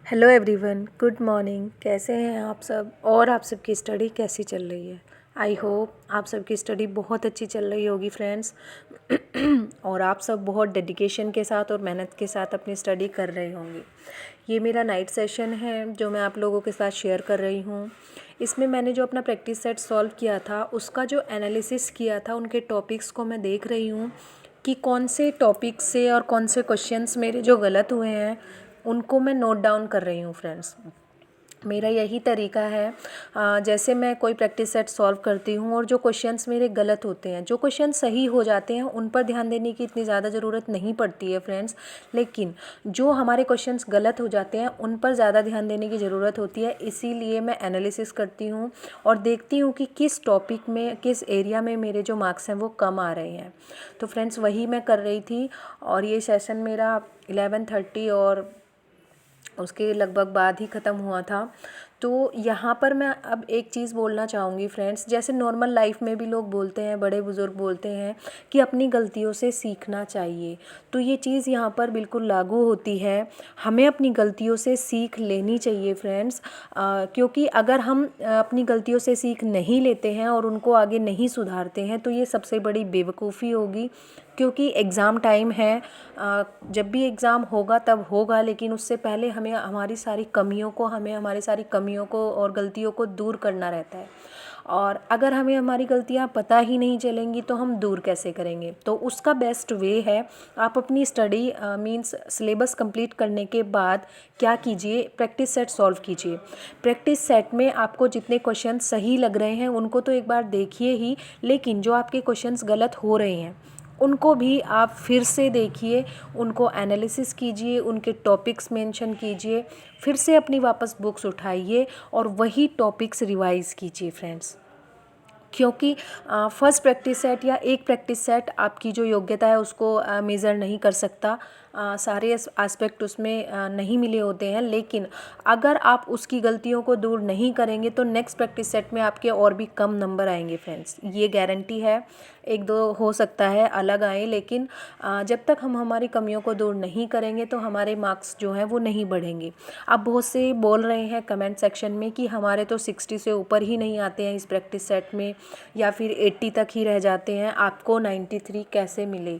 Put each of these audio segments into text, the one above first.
Hello everyone, good morning. कैसे हैं आप सब और आप सबकी स्टडी कैसी चल रही है। आई होप आप सबकी स्टडी बहुत अच्छी चल रही होगी फ्रेंड्स। और आप सब बहुत डेडिकेशन के साथ और मेहनत के साथ अपनी स्टडी कर रहे होंगे। ये मेरा नाइट सेशन है जो मैं आप लोगों के साथ शेयर कर रही हूँ। इसमें मैंने जो अपना प्रैक्टिस सेट सॉल्व किया था उसका जो एनालिसिस किया था, उनके टॉपिक्स को मैं देख रही हूँ कि कौन से टॉपिक से और कौन से क्वेश्चंस मेरे जो गलत हुए हैं उनको मैं नोट डाउन कर रही हूँ फ्रेंड्स। मेरा यही तरीका है। जैसे मैं कोई प्रैक्टिस सेट सॉल्व करती हूँ और जो क्वेश्चंस मेरे गलत होते हैं, जो क्वेश्चन सही हो जाते हैं उन पर ध्यान देने की इतनी ज़्यादा ज़रूरत नहीं पड़ती है फ्रेंड्स। लेकिन जो हमारे क्वेश्चंस गलत हो जाते हैं उन पर ज़्यादा ध्यान देने की ज़रूरत होती है। इसीलिए मैं एनालिसिस करती हूँ और देखती हूँ कि किस टॉपिक में, किस एरिया में मेरे जो मार्क्स हैं वो कम आ रहे हैं। तो फ्रेंड्स वही मैं कर रही थी और ये सेशन मेरा 11:30 और उसके लगभग बाद ही ख़त्म हुआ था। तो यहाँ पर मैं अब एक चीज़ बोलना चाहूँगी फ्रेंड्स। जैसे नॉर्मल लाइफ में भी लोग बोलते हैं, बड़े बुज़ुर्ग बोलते हैं कि अपनी गलतियों से सीखना चाहिए। तो ये चीज़ यहाँ पर बिल्कुल लागू होती है। हमें अपनी गलतियों से सीख लेनी चाहिए फ्रेंड्स। क्योंकि अगर हम अपनी गलतियों से सीख नहीं लेते हैं और उनको आगे नहीं सुधारते हैं तो ये सबसे बड़ी बेवकूफ़ी होगी। क्योंकि एग्ज़ाम टाइम है, जब भी एग्ज़ाम होगा तब होगा, लेकिन उससे पहले हमें हमारी सारी कमियों को और गलतियों को दूर करना रहता है। और अगर हमें हमारी गलतियाँ पता ही नहीं चलेंगी तो हम दूर कैसे करेंगे। तो उसका बेस्ट वे है, आप अपनी स्टडी मींस सिलेबस कंप्लीट करने के बाद क्या कीजिए, प्रैक्टिस सेट सॉल्व कीजिए। प्रैक्टिस सेट में आपको जितने क्वेश्चन सही लग रहे हैं उनको तो एक बार देखिए ही, लेकिन जो आपके क्वेश्चंस गलत हो रहे हैं उनको भी आप फिर से देखिए, उनको एनालिसिस कीजिए, उनके टॉपिक्स मेंशन कीजिए, फिर से अपनी वापस बुक्स उठाइए और वही टॉपिक्स रिवाइज़ कीजिए फ्रेंड्स। क्योंकि फर्स्ट प्रैक्टिस सेट या एक प्रैक्टिस सेट आपकी जो योग्यता है उसको मेज़र नहीं कर सकता। सारे एस्पेक्ट उसमें नहीं मिले होते हैं। लेकिन अगर आप उसकी गलतियों को दूर नहीं करेंगे तो नेक्स्ट प्रैक्टिस सेट में आपके और भी कम नंबर आएंगे फ्रेंड्स, ये गारंटी है। एक दो हो सकता है अलग आए, लेकिन जब तक हम हमारी कमियों को दूर नहीं करेंगे तो हमारे मार्क्स जो हैं वो नहीं बढ़ेंगे। अब बहुत से बोल रहे हैं कमेंट सेक्शन में कि हमारे तो 60 से ऊपर ही नहीं आते हैं इस प्रैक्टिस सेट में, या फिर 80 तक ही रह जाते हैं, आपको 93 कैसे मिले।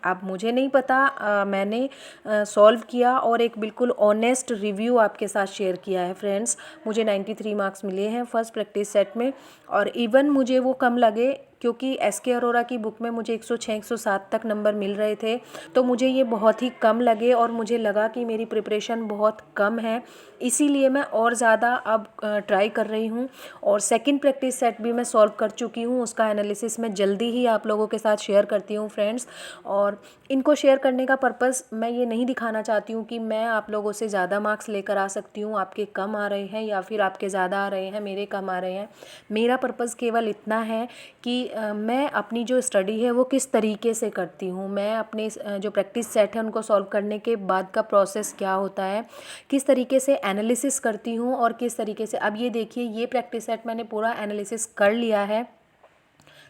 अब मुझे नहीं पता, मैंने सॉल्व किया और एक बिल्कुल ऑनेस्ट रिव्यू आपके साथ शेयर किया है फ्रेंड्स। मुझे 93 मार्क्स मिले हैं फर्स्ट प्रैक्टिस सेट में, और इवन मुझे वो कम लगे क्योंकि एसके अरोरा की बुक में मुझे 106 107 तक नंबर मिल रहे थे। तो मुझे ये बहुत ही कम लगे और मुझे लगा कि मेरी प्रिपरेशन बहुत कम है, इसीलिए मैं और ज़्यादा अब ट्राई कर रही हूँ। और सेकंड प्रैक्टिस सेट भी मैं सॉल्व कर चुकी हूँ, उसका एनालिसिस मैं जल्दी ही आप लोगों के साथ शेयर करती हूँ फ्रेंड्स। और इनको शेयर करने का पर्पस मैं ये नहीं दिखाना चाहती हूँ कि मैं आप लोगों से ज़्यादा मार्क्स लेकर आ सकती हूँ, आपके कम आ रहे हैं, या फिर आपके ज़्यादा आ रहे हैं मेरे कम आ रहे हैं। मेरा पर्पस केवल इतना है कि मैं अपनी जो स्टडी है वो किस तरीके से करती हूँ, मैं अपने जो प्रैक्टिस सेट है उनको सॉल्व करने के बाद का प्रोसेस क्या होता है, किस तरीके से एनालिसिस करती हूँ और किस तरीके से। अब ये देखिए, ये प्रैक्टिस सेट मैंने पूरा एनालिसिस कर लिया है,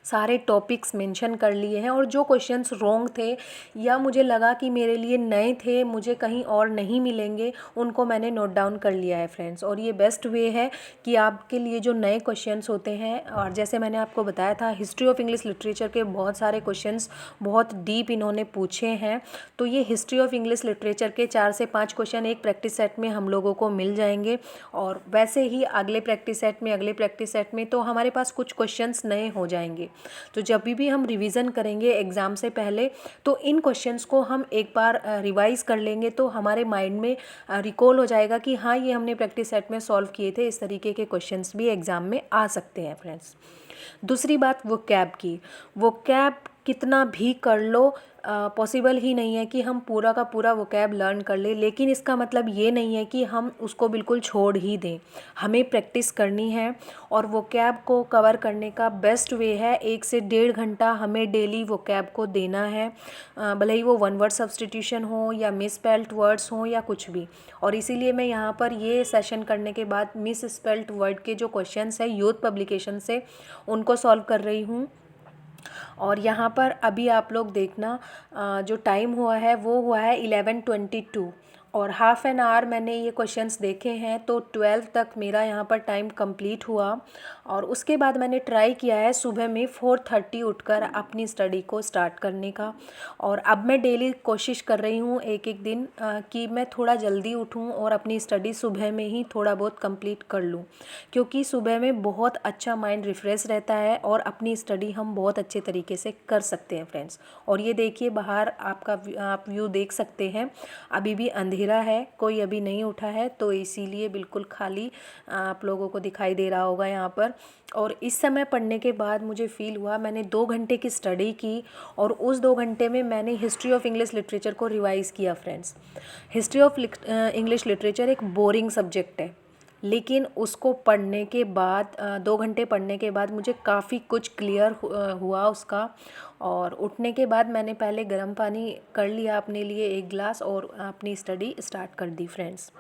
सारे टॉपिक्स मेंशन कर लिए हैं, और जो क्वेश्चंस रॉन्ग थे या मुझे लगा कि मेरे लिए नए थे, मुझे कहीं और नहीं मिलेंगे, उनको मैंने नोट डाउन कर लिया है फ्रेंड्स। और ये बेस्ट वे है कि आपके लिए जो नए क्वेश्चंस होते हैं, और जैसे मैंने आपको बताया था हिस्ट्री ऑफ इंग्लिश लिटरेचर के बहुत सारे क्वेश्चंस बहुत डीप इन्होंने पूछे हैं। तो ये हिस्ट्री ऑफ इंग्लिश लिटरेचर के 4 से 5 क्वेश्चन एक प्रैक्टिस सेट में हम लोगों को मिल जाएंगे। और वैसे ही अगले प्रैक्टिस सेट में तो हमारे पास कुछ क्वेश्चंस नए हो जाएंगे। तो जब भी हम रिवीजन करेंगे एग्ज़ाम से पहले तो इन क्वेश्चंस को हम एक बार रिवाइज़ कर लेंगे, तो हमारे माइंड में रिकॉल हो जाएगा कि हाँ, ये हमने प्रैक्टिस सेट में सॉल्व किए थे, इस तरीके के क्वेश्चंस भी एग्ज़ाम में आ सकते हैं फ्रेंड्स। दूसरी बात वोकैब की। वोकैब कितना भी कर लो, पॉसिबल ही नहीं है कि हम पूरा का पूरा वोकैब लर्न कर ले, लेकिन इसका मतलब ये नहीं है कि हम उसको बिल्कुल छोड़ ही दें। हमें प्रैक्टिस करनी है और वोकैब को कवर करने का बेस्ट वे है 1 से 1.5 घंटा हमें डेली वोकैब को देना है। भले ही वो वन वर्ड सब्सटीट्यूशन हो या मिसस्पेल्ड वर्ड्स हों या कुछ भी। और इसीलिए मैं यहाँ पर ये सेशन करने के बाद मिस स्पेल्ड वर्ड के जो क्वेश्चंस हैं यूथ पब्लिकेशन से, उनको सॉल्व कर रही हूँ। और यहाँ पर अभी आप लोग देखना, जो टाइम हुआ है वो हुआ है 11:22, और हाफ़ एन आवर मैंने ये क्वेश्चंस देखे हैं, तो 12 तक मेरा यहाँ पर टाइम कंप्लीट हुआ। और उसके बाद मैंने ट्राई किया है सुबह में 4:30 उठकर अपनी स्टडी को स्टार्ट करने का। और अब मैं डेली कोशिश कर रही हूँ एक एक दिन कि मैं थोड़ा जल्दी उठूँ और अपनी स्टडी सुबह में ही थोड़ा बहुत कंप्लीट कर लूँ, क्योंकि सुबह में बहुत अच्छा माइंड रिफ़्रेश रहता है और अपनी स्टडी हम बहुत अच्छे तरीके से कर सकते हैं फ्रेंड्स। और ये देखिए बाहर आप व्यू देख सकते हैं, अभी भी अंधेरा है, कोई अभी नहीं उठा है, तो इसीलिए बिल्कुल खाली आप लोगों को दिखाई दे रहा होगा यहाँ पर। और इस समय पढ़ने के बाद मुझे फ़ील हुआ, मैंने 2 घंटे की स्टडी की और उस 2 घंटे में मैंने हिस्ट्री ऑफ इंग्लिश लिटरेचर को रिवाइज़ किया friends. History of English literature एक बोरिंग सब्जेक्ट है, लेकिन उसको पढ़ने के बाद 2 घंटे पढ़ने के बाद मुझे काफ़ी कुछ क्लियर हुआ उसका। और उठने के बाद मैंने पहले गर्म पानी कर लिया अपने लिए 1 गिलास और अपनी स्टडी स्टार्ट कर दी फ्रेंड्स।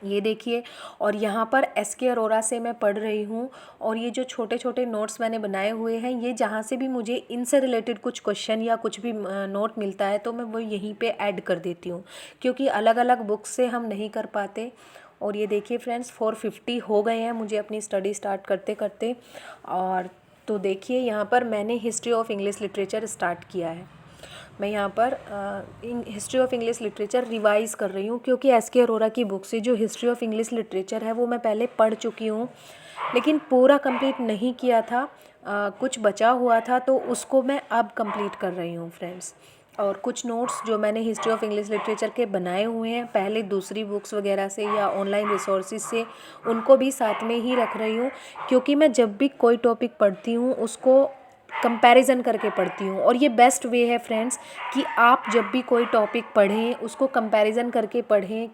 ये देखिए, और यहाँ पर एस.के. अरोरा से मैं पढ़ रही हूँ। और ये जो छोटे छोटे नोट्स मैंने बनाए हुए हैं, ये जहाँ से भी मुझे इनसे रिलेटेड कुछ क्वेश्चन या कुछ भी नोट मिलता है तो मैं वो यहीं पे ऐड कर देती हूँ, क्योंकि अलग अलग बुक्स से हम नहीं कर पाते। और ये देखिए फ्रेंड्स, 4:50 हो गए हैं मुझे अपनी स्टडी स्टार्ट करते करते। और तो देखिए यहाँ पर मैंने history of English literature start किया है। मैं यहाँ पर history of English literature revise कर रही हूँ, क्योंकि एस.के. अरोरा की बुक से जो हिस्ट्री ऑफ इंग्लिश लिटरेचर है वो मैं पहले पढ़ चुकी हूँ, लेकिन पूरा कंप्लीट नहीं किया था। कुछ बचा हुआ था तो उसको मैं अब कंप्लीट कर रही हूँ फ्रेंड्स। और कुछ नोट्स जो मैंने हिस्ट्री ऑफ इंग्लिश लिटरेचर के बनाए हुए हैं पहले दूसरी बुक्स वगैरह से या ऑनलाइन रिसोर्सेज से, उनको भी साथ में ही रख रही हूँ, क्योंकि मैं जब भी कोई टॉपिक पढ़ती हूँ उसको कंपैरिजन करके पढ़ती हूँ। और ये बेस्ट वे है फ्रेंड्स कि आप जब भी कोई टॉपिक पढ़ें उसको कंपैरिजन करके पढ़ें।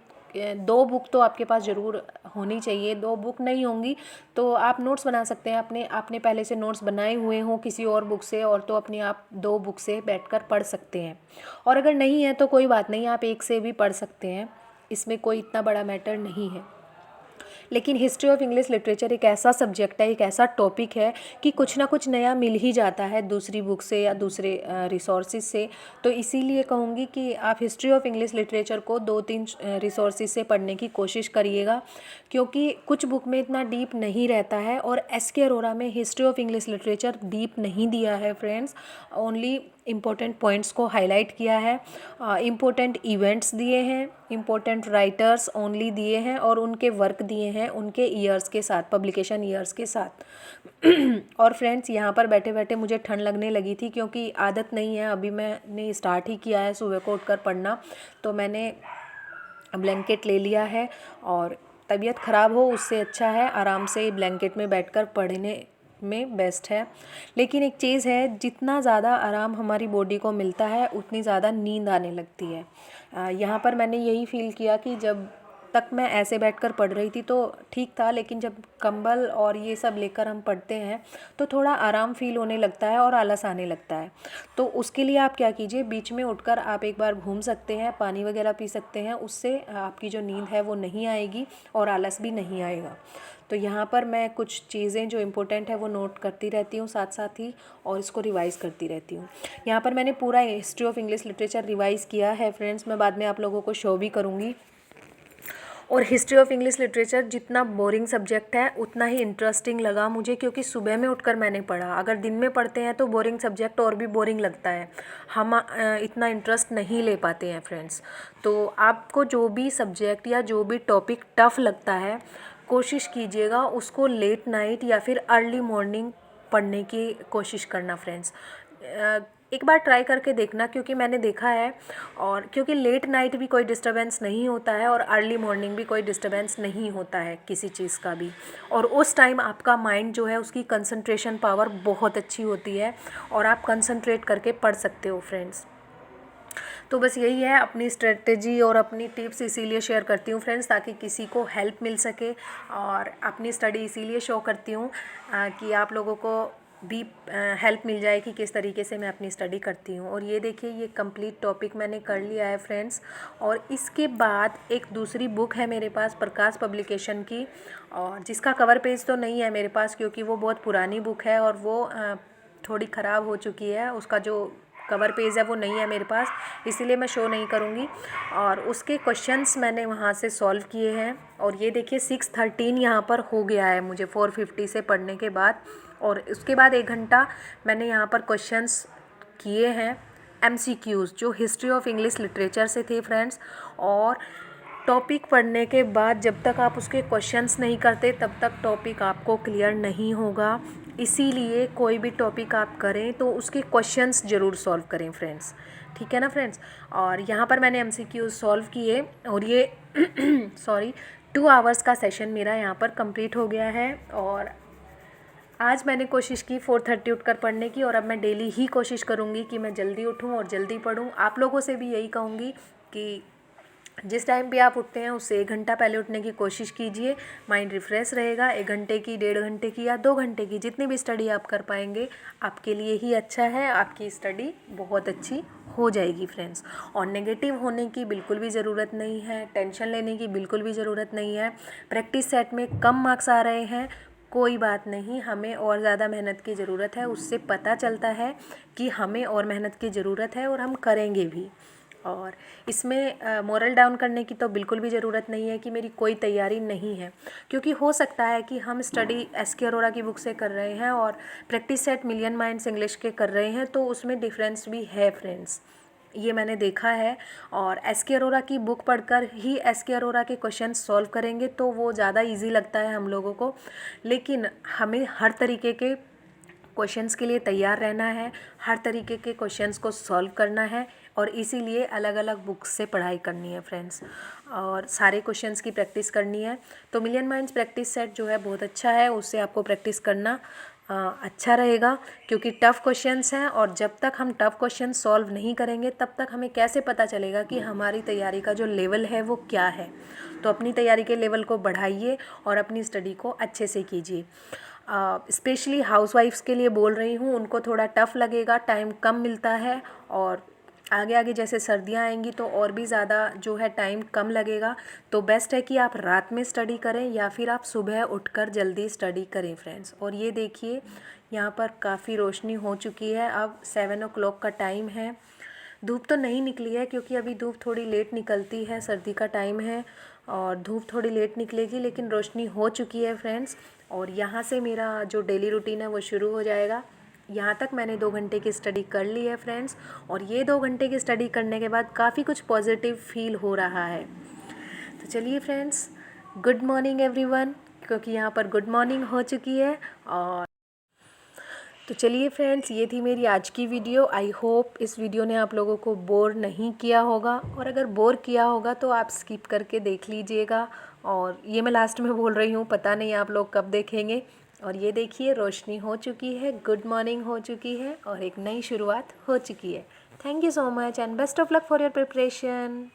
2 बुक तो आपके पास ज़रूर होनी चाहिए, 2 बुक नहीं होंगी तो आप नोट्स बना सकते हैं, अपने आपने पहले से नोट्स बनाए हुए हों किसी और बुक से, और तो अपने आप 2 बुक से बैठकर पढ़ सकते हैं। और अगर नहीं है तो कोई बात नहीं, आप एक से भी पढ़ सकते हैं, इसमें कोई इतना बड़ा मैटर नहीं है। लेकिन हिस्ट्री ऑफ इंग्लिश लिटरेचर एक ऐसा सब्जेक्ट है, एक ऐसा टॉपिक है कि कुछ ना कुछ नया मिल ही जाता है दूसरी बुक से या दूसरे रिसोर्सेज से। तो इसीलिए कहूँगी कि आप हिस्ट्री ऑफ इंग्लिश लिटरेचर को 2-3 रिसोर्सेज से पढ़ने की कोशिश करिएगा, क्योंकि कुछ बुक में इतना डीप नहीं रहता है। और एस.के. अरोरा में history of English literature deep नहीं दिया है फ्रेंड्स, ओनली इम्पोर्टेंट पॉइंट्स को हाईलाइट किया है, इम्पोर्टेंट इवेंट्स दिए हैं, इम्पोर्टेंट राइटर्स ओनली दिए हैं, और उनके वर्क दिए हैं उनके ईयर्स के साथ, पब्लिकेशन ईयर्स के साथ। और फ्रेंड्स यहाँ पर बैठे बैठे मुझे ठंड लगने लगी थी, क्योंकि आदत नहीं है, अभी मैंने स्टार्ट ही किया है सुबह को उठकर पढ़ना, तो मैंने ब्लैंकेट ले लिया है। और तबीयत ख़राब हो उससे अच्छा है आराम से ब्लैंकेट में बैठकर पढ़ने में बेस्ट है। लेकिन एक चीज़ है, जितना ज़्यादा आराम हमारी बॉडी को मिलता है उतनी ज़्यादा नींद आने लगती है। यहाँ पर मैंने यही फ़ील किया कि जब तक मैं ऐसे बैठकर पढ़ रही थी तो ठीक था, लेकिन जब कंबल और ये सब लेकर हम पढ़ते हैं तो थोड़ा आराम फ़ील होने लगता है और आलस आने लगता है। तो उसके लिए आप क्या कीजिए, बीच में उठकर आप एक बार घूम सकते हैं, पानी वगैरह पी सकते हैं, उससे आपकी जो नींद है वो नहीं आएगी और आलस भी नहीं आएगा। तो यहाँ पर मैं कुछ चीज़ें जो इम्पोर्टेंट है वो नोट करती रहती हूँ साथ साथ ही, और इसको रिवाइज़ करती रहती हूँ। यहाँ पर मैंने पूरा history of English literature revise किया है फ्रेंड्स, मैं बाद में आप लोगों को शो भी करूँगी। और हिस्ट्री ऑफ इंग्लिश लिटरेचर जितना बोरिंग सब्जेक्ट है उतना ही इंटरेस्टिंग लगा मुझे, क्योंकि सुबह में उठकर मैंने पढ़ा। अगर दिन में पढ़ते हैं तो बोरिंग सब्जेक्ट और भी बोरिंग लगता है, हम इतना इंटरेस्ट नहीं ले पाते हैं फ्रेंड्स। तो आपको जो भी सब्जेक्ट या जो भी टॉपिक टफ़ लगता है, कोशिश कीजिएगा उसको लेट नाइट या फिर अर्ली मॉर्निंग पढ़ने की कोशिश करना फ्रेंड्स। एक बार ट्राई करके देखना, क्योंकि मैंने देखा है, और क्योंकि लेट नाइट भी कोई डिस्टर्बेंस नहीं होता है और अर्ली मॉर्निंग भी कोई डिस्टर्बेंस नहीं होता है किसी चीज़ का भी, और उस टाइम आपका माइंड जो है उसकी कंसंट्रेशन पावर बहुत अच्छी होती है और आप कंसंट्रेट करके पढ़ सकते हो फ्रेंड्स। तो बस यही है, अपनी स्ट्रेटजी और अपनी टिप्स इसीलिए शेयर करती हूँ फ्रेंड्स, ताकि किसी को हेल्प मिल सके, और अपनी स्टडी इसीलिए शो करती हूँ कि आप लोगों को भी हेल्प मिल जाए कि किस तरीके से मैं अपनी स्टडी करती हूँ। और ये देखिए, ये कंप्लीट टॉपिक मैंने कर लिया है फ्रेंड्स। और इसके बाद एक दूसरी बुक है मेरे पास प्रकाश पब्लिकेशन की, और जिसका कवर पेज तो नहीं है मेरे पास, क्योंकि वो बहुत पुरानी बुक है और वो थोड़ी ख़राब हो चुकी है, उसका जो कवर पेज है वो नहीं है मेरे पास, इसीलिए मैं शो नहीं करूँगी। और उसके क्वेश्चंस मैंने वहाँ से सॉल्व किए हैं। और ये देखिए 6:13 यहाँ पर हो गया है मुझे 450 से पढ़ने के बाद। और उसके बाद 1 घंटा मैंने यहाँ पर क्वेश्चंस किए हैं MCQs, जो हिस्ट्री ऑफ इंग्लिश लिटरेचर से थे फ्रेंड्स। और टॉपिक पढ़ने के बाद जब तक आप उसके क्वेश्चंस नहीं करते तब तक टॉपिक आपको क्लियर नहीं होगा। इसीलिए कोई भी टॉपिक आप करें तो उसके क्वेश्चंस ज़रूर सॉल्व करें फ्रेंड्स, ठीक है ना फ्रेंड्स। और यहाँ पर मैंने MCQ सॉल्व किए और ये सॉरी 2 आवर्स का सेशन मेरा यहाँ पर कंप्लीट हो गया है। और आज मैंने कोशिश की 4:30 उठकर पढ़ने की, और अब मैं डेली ही कोशिश करूँगी कि मैं जल्दी उठूँ और जल्दी पढूँ। आप लोगों से भी यही कहूँगी कि जिस टाइम पे आप उठते हैं उससे 1 घंटा पहले उठने की कोशिश कीजिए, माइंड रिफ़्रेश रहेगा। 1 घंटे की, 1.5 घंटे की या 2 घंटे की जितनी भी स्टडी आप कर पाएंगे आपके लिए ही अच्छा है, आपकी स्टडी बहुत अच्छी हो जाएगी फ्रेंड्स। और नेगेटिव होने की बिल्कुल भी ज़रूरत नहीं है, टेंशन लेने की बिल्कुल भी ज़रूरत नहीं है। प्रैक्टिस सेट में कम मार्क्स आ रहे हैं, कोई बात नहीं, हमें और ज़्यादा मेहनत की ज़रूरत है। उससे पता चलता है कि हमें और मेहनत की ज़रूरत है और हम करेंगे भी। और इसमें मोरल डाउन करने की तो बिल्कुल भी ज़रूरत नहीं है कि मेरी कोई तैयारी नहीं है, क्योंकि हो सकता है कि हम स्टडी SK अरोरा की बुक से कर रहे हैं और practice set million minds English के कर रहे हैं, तो उसमें डिफरेंस भी है फ्रेंड्स, ये मैंने देखा है। और SK अरोरा की बुक पढ़कर ही SK अरोरा के क्वेश्चन सॉल्व करेंगे तो वो ज़्यादा ईजी लगता है हम लोगों को, लेकिन हमें हर तरीके के क्वेश्चंस के लिए तैयार रहना है, हर तरीके के क्वेश्चंस को सॉल्व करना है। और इसीलिए अलग अलग बुक्स से पढ़ाई करनी है फ्रेंड्स, और सारे क्वेश्चंस की प्रैक्टिस करनी है। तो मिलियन माइंड्स प्रैक्टिस सेट जो है बहुत अच्छा है, उससे आपको प्रैक्टिस करना अच्छा रहेगा, क्योंकि टफ़ क्वेश्चंस हैं। और जब तक हम टफ़ क्वेश्चन सॉल्व नहीं करेंगे तब तक हमें कैसे पता चलेगा कि हमारी तैयारी का जो लेवल है वो क्या है। तो अपनी तैयारी के लेवल को बढ़ाइए और अपनी स्टडी को अच्छे से कीजिए। स्पेशली हाउसवाइफ्स के लिए बोल रही हूँ, उनको थोड़ा टफ़ लगेगा, टाइम कम मिलता है। और आगे आगे जैसे सर्दियाँ आएंगी तो और भी ज़्यादा जो है टाइम कम लगेगा। तो बेस्ट है कि आप रात में स्टडी करें या फिर आप सुबह उठकर जल्दी स्टडी करें फ्रेंड्स। और ये देखिए यहाँ पर काफ़ी रोशनी हो चुकी है, अब 7 o'clock का टाइम है। धूप तो नहीं निकली है क्योंकि अभी धूप थोड़ी लेट निकलती है, सर्दी का टाइम है और धूप थोड़ी लेट निकलेगी, लेकिन रोशनी हो चुकी है फ्रेंड्स। और यहाँ से मेरा जो डेली रूटीन है वो शुरू हो जाएगा। यहाँ तक मैंने 2 घंटे की स्टडी कर ली है फ्रेंड्स, और ये 2 घंटे की स्टडी करने के बाद काफ़ी कुछ पॉजिटिव फील हो रहा है। तो चलिए फ्रेंड्स, गुड मॉर्निंग एवरीवन, क्योंकि यहाँ पर गुड मॉर्निंग हो चुकी है। और तो चलिए फ्रेंड्स, ये थी मेरी आज की वीडियो। आई होप इस वीडियो ने आप लोगों को बोर नहीं किया होगा, और अगर बोर किया होगा तो आप स्किप करके देख लीजिएगा। और ये मैं लास्ट में बोल रही हूँ, पता नहीं आप लोग कब देखेंगे। और ये देखिए रोशनी हो चुकी है, गुड मॉर्निंग हो चुकी है और एक नई शुरुआत हो चुकी है। Thank you so much and best of luck for your preparation.